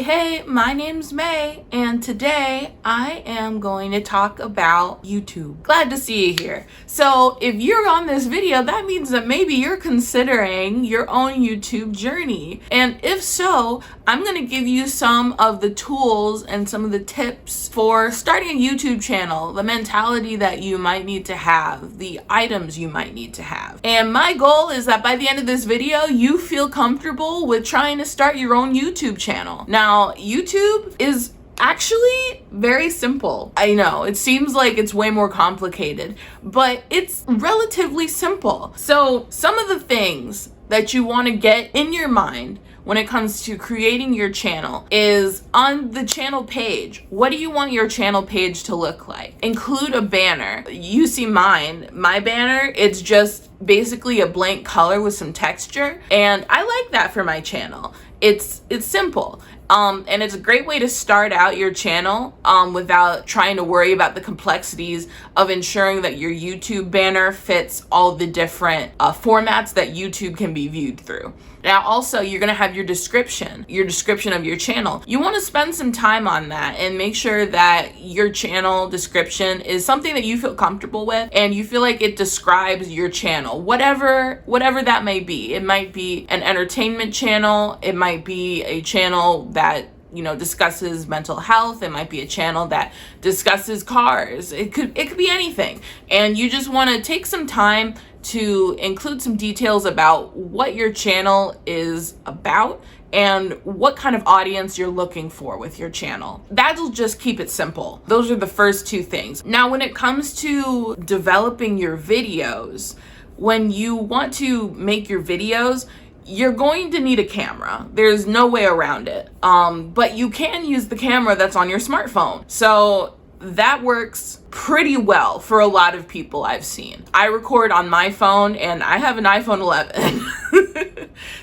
Hey, my name's May, and today I am going to talk about YouTube. Glad to see you here. So if you're on this video, that means that maybe you're considering your own YouTube journey. And if so, I'm going to give you some of the tools and some of the tips for starting a YouTube channel, the mentality that you might need to have, the items you might need to have. And my goal is that by the end of this video, you feel comfortable with trying to start your own YouTube channel. Now, YouTube is actually very simple. I know it seems like it's way more complicated, but it's relatively simple. So some of the things that you want to get in your mind when it comes to creating your channel is on the channel page. What do you want your channel page to look like? Include a banner. You see my banner, it's just basically a blank color with some texture, and I like that for my channel. It's simple. And it's a great way to start out your channel without trying to worry about the complexities of ensuring that your YouTube banner fits all the different formats that YouTube can be viewed through. Now, also, you're going to have your description of your channel. You want to spend some time on that and make sure that your channel description is something that you feel comfortable with and you feel like it describes your channel, whatever that may be. It might be an entertainment channel. It might be a channel that discusses mental health. It might be a channel that discusses cars. It could be anything. And you just want to take some time to include some details about what your channel is about and what kind of audience you're looking for with your channel. That'll just keep it simple. Those are the first two things. Now, when it comes to developing your videos, when you want to make your videos, you're going to need a camera. There's no way around it. But you can use the camera that's on your smartphone. So that works pretty well for a lot of people I've seen. I record on my phone and I have an iPhone 11.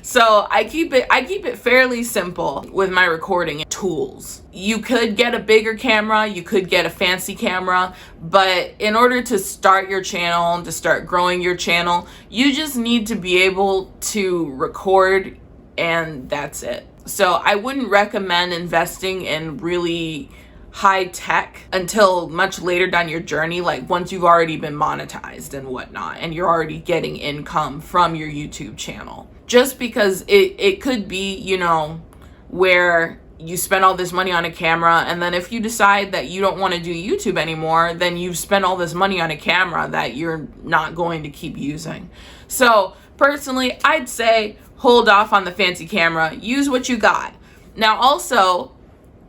So I keep it fairly simple with my recording tools. You could get a bigger camera, you could get a fancy camera, but in order to start your channel and to start growing your channel, you just need to be able to record, and that's it. So I wouldn't recommend investing in really high tech until much later down your journey, like once you've already been monetized and whatnot, and you're already getting income from your YouTube channel. Just because it could be, where you spend all this money on a camera, and then if you decide that you don't want to do YouTube anymore, then you've spent all this money on a camera that you're not going to keep using. So personally, I'd say hold off on the fancy camera, use what you got. Now also,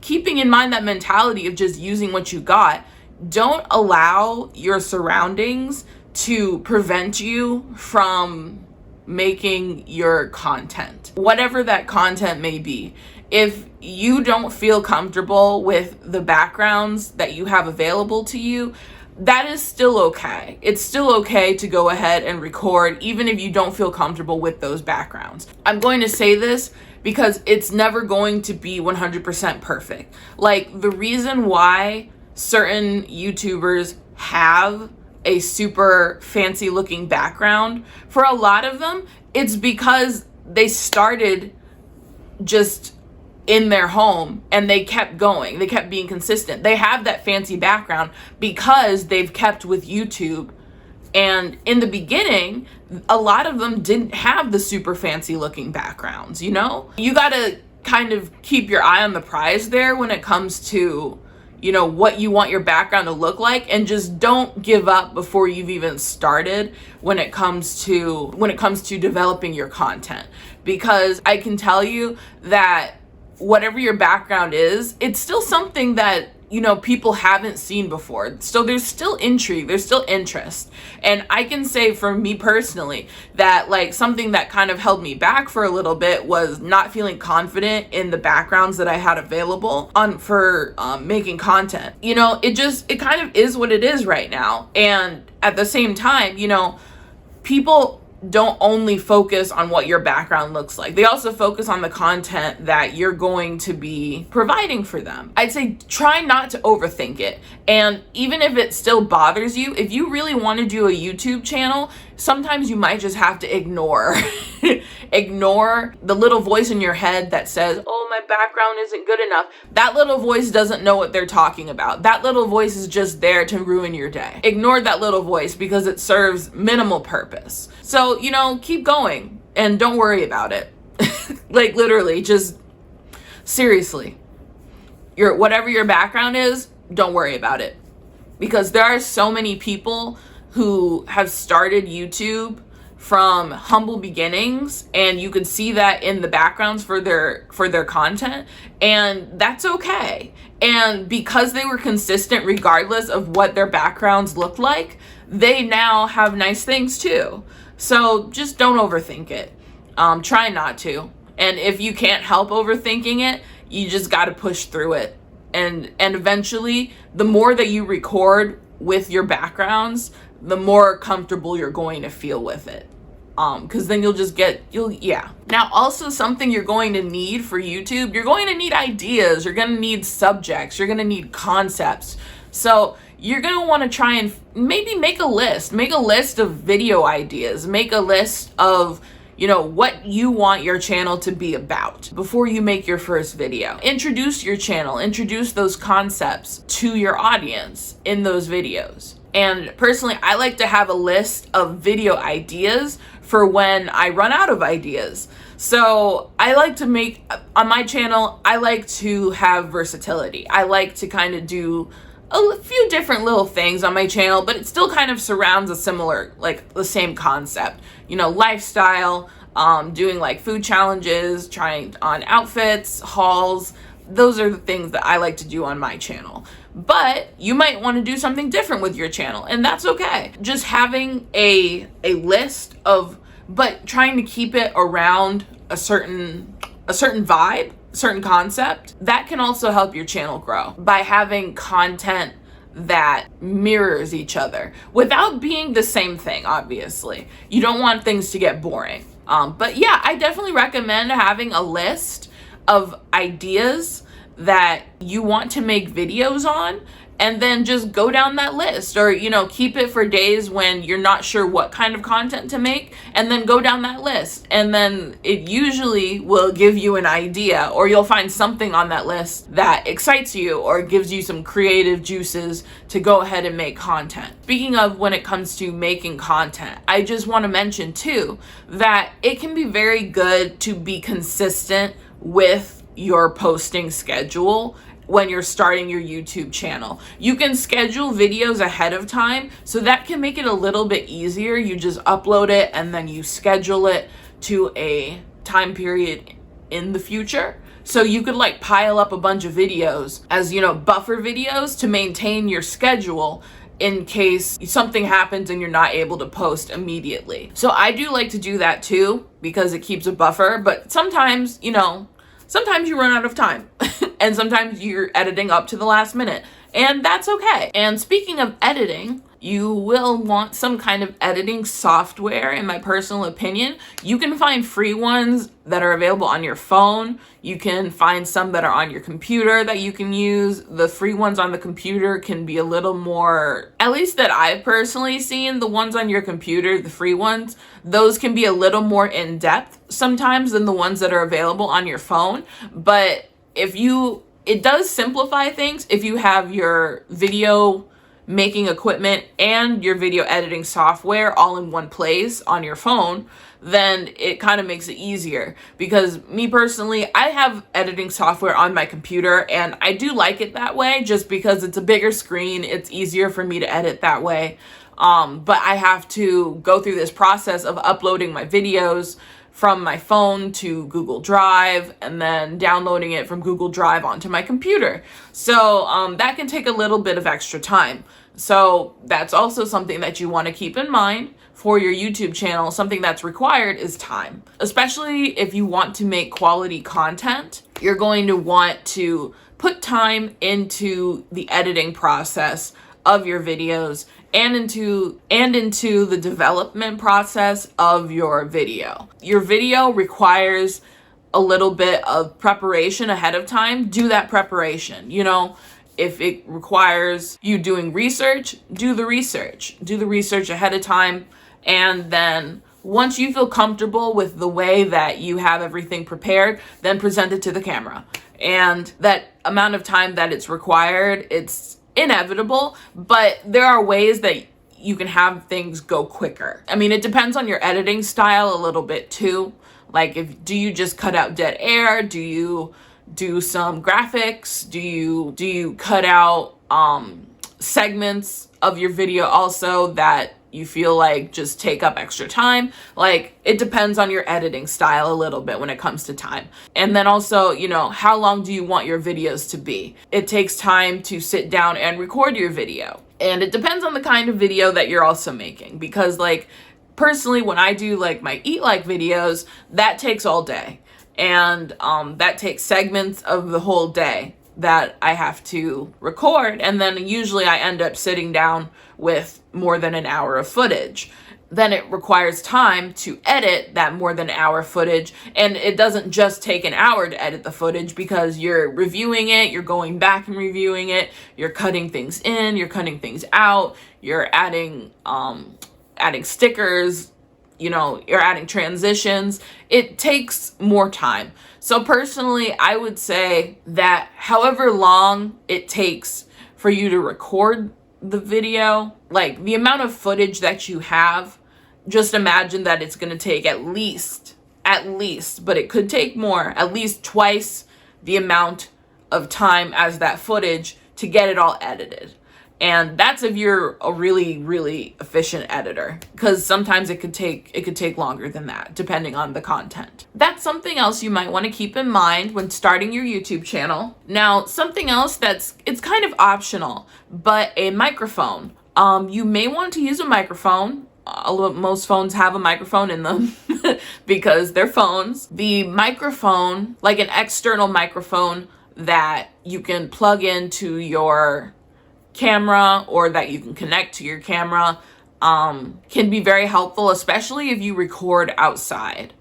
keeping in mind that mentality of just using what you got, don't allow your surroundings to prevent you from making your content, whatever that content may be. If you don't feel comfortable with the backgrounds that you have available to you, that is still okay. It's still okay to go ahead and record, even if you don't feel comfortable with those backgrounds. I'm going to say this because it's never going to be 100% perfect. Like, the reason why certain YouTubers have a super fancy looking background, for a lot of them, it's because they started just in their home and they kept going. They kept being consistent. They have that fancy background because they've kept with YouTube. And in the beginning, a lot of them didn't have the super fancy looking backgrounds, You gotta kind of keep your eye on the prize there when it comes to, what you want your background to look like, and just don't give up before you've even started when it comes to developing your content. Because I can tell you that whatever your background is, it's still something that people haven't seen before. So there's still intrigue, there's still interest. And I can say for me personally that something that kind of held me back for a little bit was not feeling confident in the backgrounds that I had available for making content. It kind of is what it is right now. And at the same time, people don't only focus on what your background looks like. They also focus on the content that you're going to be providing for them. I'd say try not to overthink it. And even if it still bothers you, if you really want to do a YouTube channel, sometimes you might just have to ignore ignore the little voice in your head that says, oh, my background isn't good enough. That little voice doesn't know what they're talking about. That little voice is just there to ruin your day. Ignore that little voice because it serves minimal purpose. So, you know, keep going and don't worry about it. Like, literally, just seriously, whatever your background is, don't worry about it. Because there are so many people who have started YouTube from humble beginnings, and you can see that in the backgrounds for their content, and that's okay. And because they were consistent regardless of what their backgrounds looked like, they now have nice things too. So just don't overthink it. Try not to. And if you can't help overthinking it, you just got to push through it. And eventually, the more that you record with your backgrounds, the more comfortable you're going to feel with it. Because then Now, also something you're going to need for YouTube, you're going to need ideas, you're going to need subjects, you're going to need concepts. So you're going to want to try and maybe make a list of video ideas, make a list of, you know, what you want your channel to be about before you make your first video. Introduce your channel, introduce those concepts to your audience in those videos. And personally, I like to have a list of video ideas for when I run out of ideas. So I like to make, on my channel, I like to have versatility. I like to kind of do a few different little things on my channel, but it still kind of surrounds a similar, like the same concept. You know, lifestyle, doing like food challenges, trying on outfits, hauls. Those are the things that I like to do on my channel. But you might want to do something different with your channel, and that's okay. Just having a list of, but trying to keep it around a certain vibe, certain concept, that can also help your channel grow by having content that mirrors each other without being the same thing. Obviously, you don't want things to get boring. But yeah, I definitely recommend having a list of ideas that you want to make videos on, and then just go down that list, or, you know, keep it for days when you're not sure what kind of content to make, and then go down that list, and then it usually will give you an idea, or you'll find something on that list that excites you or gives you some creative juices to go ahead and make content. Speaking of, when it comes to making content, I just want to mention too that it can be very good to be consistent with your posting schedule when you're starting your YouTube channel. You can schedule videos ahead of time, so that can make it a little bit easier. You just upload it and then you schedule it to a time period in the future. So you could like pile up a bunch of videos as, you know, buffer videos to maintain your schedule in case something happens and you're not able to post immediately. So I do like to do that too, because it keeps a buffer, but sometimes, you know, sometimes you run out of time and sometimes you're editing up to the last minute, and that's okay. And speaking of editing, you will want some kind of editing software, in my personal opinion. You can find free ones that are available on your phone. You can find some that are on your computer that you can use. The free ones on the computer can be a little more, at least that I've personally seen, the ones on your computer, the free ones, those can be a little more in depth sometimes than the ones that are available on your phone. But it does simplify things if you have your video making equipment and your video editing software all in one place on your phone, then it kind of makes it easier. Because me personally, I have editing software on my computer, and I do like it that way just because it's a bigger screen. It's easier for me to edit that way. But I have to go through this process of uploading my videos from my phone to Google Drive and then downloading it from Google Drive onto my computer. So that can take a little bit of extra time. So that's also something that you want to keep in mind for your YouTube channel. Something that's required is time. Especially if you want to make quality content, you're going to want to put time into the editing process of your videos and into the development process of your video. Your video requires a little bit of preparation ahead of time. Do that preparation. You know, if it requires you doing research, do the research. Do the research ahead of time And then once you feel comfortable with the way that you have everything prepared, then present it to the camera. And that amount of time that it's required, it's inevitable, but there are ways that you can have things go quicker. I mean, it depends on your editing style a little bit too. Like, do you just cut out dead air? Do you do some graphics? Do you cut out segments of your video also that you feel like just take up extra time? Like, it depends on your editing style a little bit when it comes to time. And then also, you know, how long do you want your videos to be? It takes time to sit down and record your video. And it depends on the kind of video that you're also making, because like personally, when I do like my Eat Like videos, that takes all day. And that takes segments of the whole day that I have to record. And then usually I end up sitting down with more than an hour of footage. Then it requires time to edit that more than an hour footage. And it doesn't just take an hour to edit the footage, because you're reviewing it, you're going back and reviewing it, you're cutting things in, you're cutting things out, you're adding stickers, you know, you're adding transitions. It takes more time. So personally, I would say that however long it takes for you to record the video, like the amount of footage that you have, just imagine that it's going to take at least, but it could take more, at least twice the amount of time as that footage to get it all edited. And that's if you're a really, really efficient editor, because sometimes it could take longer than that, depending on the content. That's something else you might want to keep in mind when starting your YouTube channel. Now, something else it's kind of optional, but a microphone. You may want to use a microphone. Most phones have a microphone in them because they're phones. The microphone, like an external microphone that you can plug into your camera or that you can connect to your camera, can be very helpful, especially if you record outside.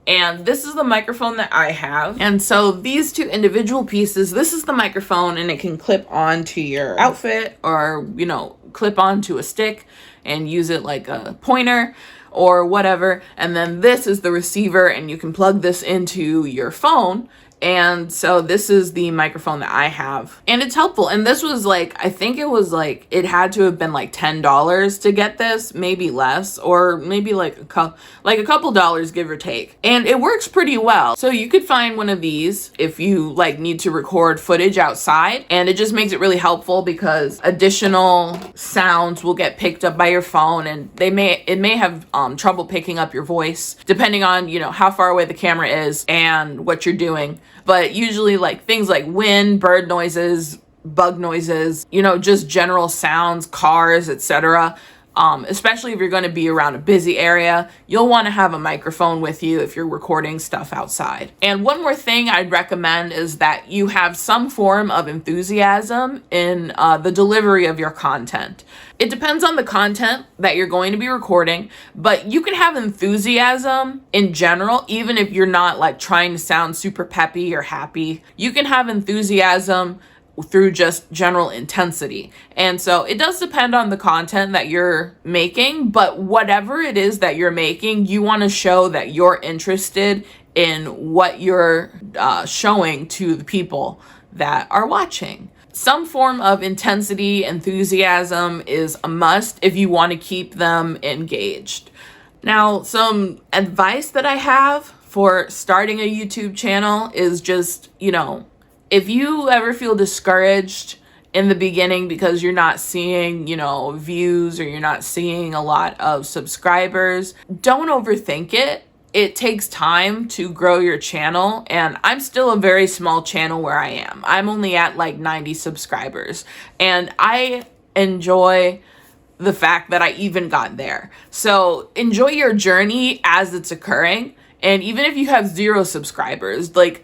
And this is the microphone that I have. And so these two individual pieces, this is the microphone, and it can clip onto your outfit, or, you know, clip onto a stick and use it like a pointer or whatever. And then this is the receiver, and you can plug this into your phone. And so this is the microphone that I have, and it's helpful. And this was like, I think it was like, it had to have been like $10 to get this, maybe less, or maybe like a couple dollars, give or take. And it works pretty well. So you could find one of these if you like need to record footage outside, and it just makes it really helpful because additional sounds will get picked up by your phone, and it may have trouble picking up your voice depending on, you know, how far away the camera is and what you're doing. But usually like things like wind, bird noises, bug noises, you know, just general sounds, cars, etc. Especially if you're going to be around a busy area, you'll want to have a microphone with you if you're recording stuff outside. And one more thing I'd recommend is that you have some form of enthusiasm in the delivery of your content. It depends on the content that you're going to be recording, but you can have enthusiasm in general, even if you're not like trying to sound super peppy or happy. You can have enthusiasm through just general intensity. And so it does depend on the content that you're making, but whatever it is that you're making, you want to show that you're interested in what you're showing to the people that are watching. Some form of intensity, enthusiasm is a must if you want to keep them engaged. Now, some advice that I have for starting a YouTube channel is just, you know, if you ever feel discouraged in the beginning because you're not seeing, you know, views, or you're not seeing a lot of subscribers, don't overthink it. It takes time to grow your channel, and I'm still a very small channel where I am. I'm only at like 90 subscribers, and I enjoy the fact that I even got there. So enjoy your journey as it's occurring. And even if you have 0 subscribers, like,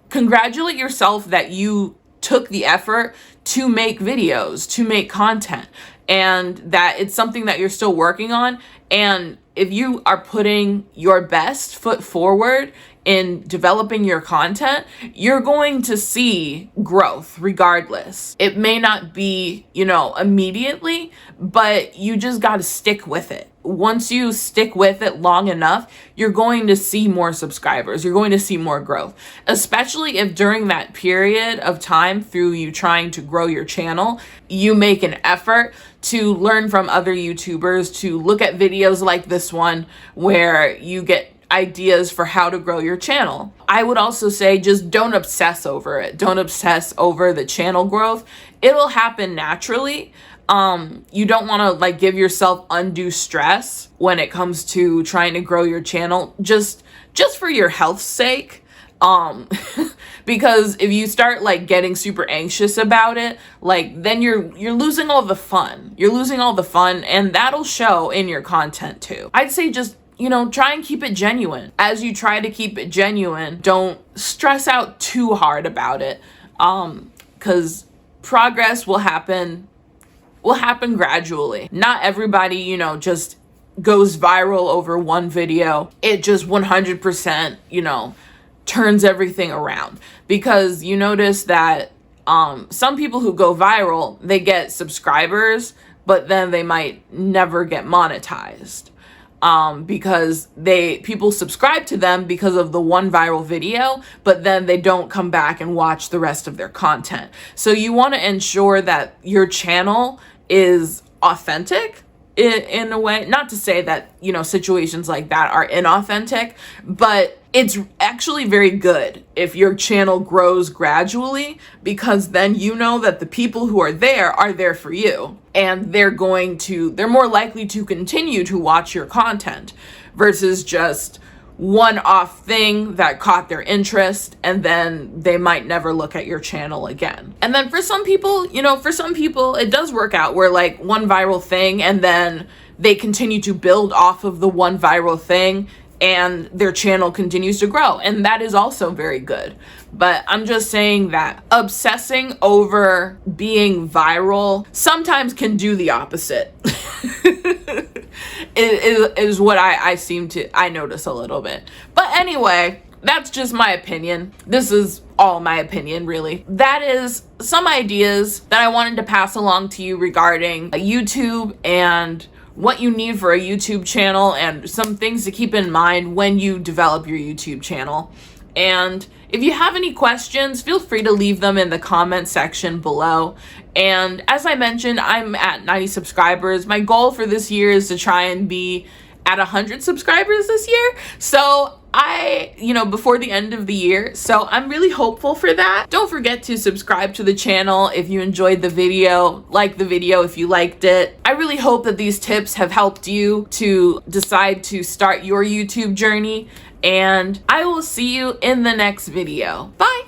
congratulate yourself that you took the effort to make videos, to make content, and that it's something that you're still working on. And if you are putting your best foot forward in developing your content, you're going to see growth regardless. It may not be, immediately, but you just got to stick with it. Once you stick with it long enough, you're going to see more subscribers. You're going to see more growth, especially if during that period of time through you trying to grow your channel, you make an effort to learn from other YouTubers, to look at videos like this one where you get ideas for how to grow your channel. I would also say just don't obsess over it. Don't obsess over the channel growth. It'll happen naturally. You don't want to give yourself undue stress when it comes to trying to grow your channel, just for your health's sake. Because if you start getting super anxious about it, then you're losing all the fun. You're losing all the fun, and that'll show in your content too. I'd say just try and keep it genuine. As you try to keep it genuine, don't stress out too hard about it. Because progress will happen gradually. Not everybody, just goes viral over one video. It just 100%, turns everything around. Because you notice that some people who go viral, they get subscribers, but then they might never get monetized. Because people subscribe to them because of the one viral video, but then they don't come back and watch the rest of their content. So you want to ensure that your channel is authentic in a way. Not to say that, situations like that are inauthentic, but it's actually very good if your channel grows gradually, because then you know that the people who are there for you, and they're more likely to continue to watch your content versus just one-off thing that caught their interest and then they might never look at your channel again. And then for some people, it does work out where one viral thing and then they continue to build off of the one viral thing and their channel continues to grow, and that is also very good. But I'm just saying that obsessing over being viral sometimes can do the opposite. It is what I notice a little bit. But anyway, that's just my opinion. This is all my opinion, really. That is some ideas that I wanted to pass along to you regarding YouTube and what you need for a YouTube channel, and some things to keep in mind when you develop your YouTube channel. And if you have any questions, feel free to leave them in the comment section below. And as I mentioned, I'm at 90 subscribers. My goal for this year is to try and be at 100 subscribers this year. So before the end of the year. So I'm really hopeful for that. Don't forget to subscribe to the channel if you enjoyed the video, like the video if you liked it. I really hope that these tips have helped you to decide to start your YouTube journey, and I will see you in the next video. Bye!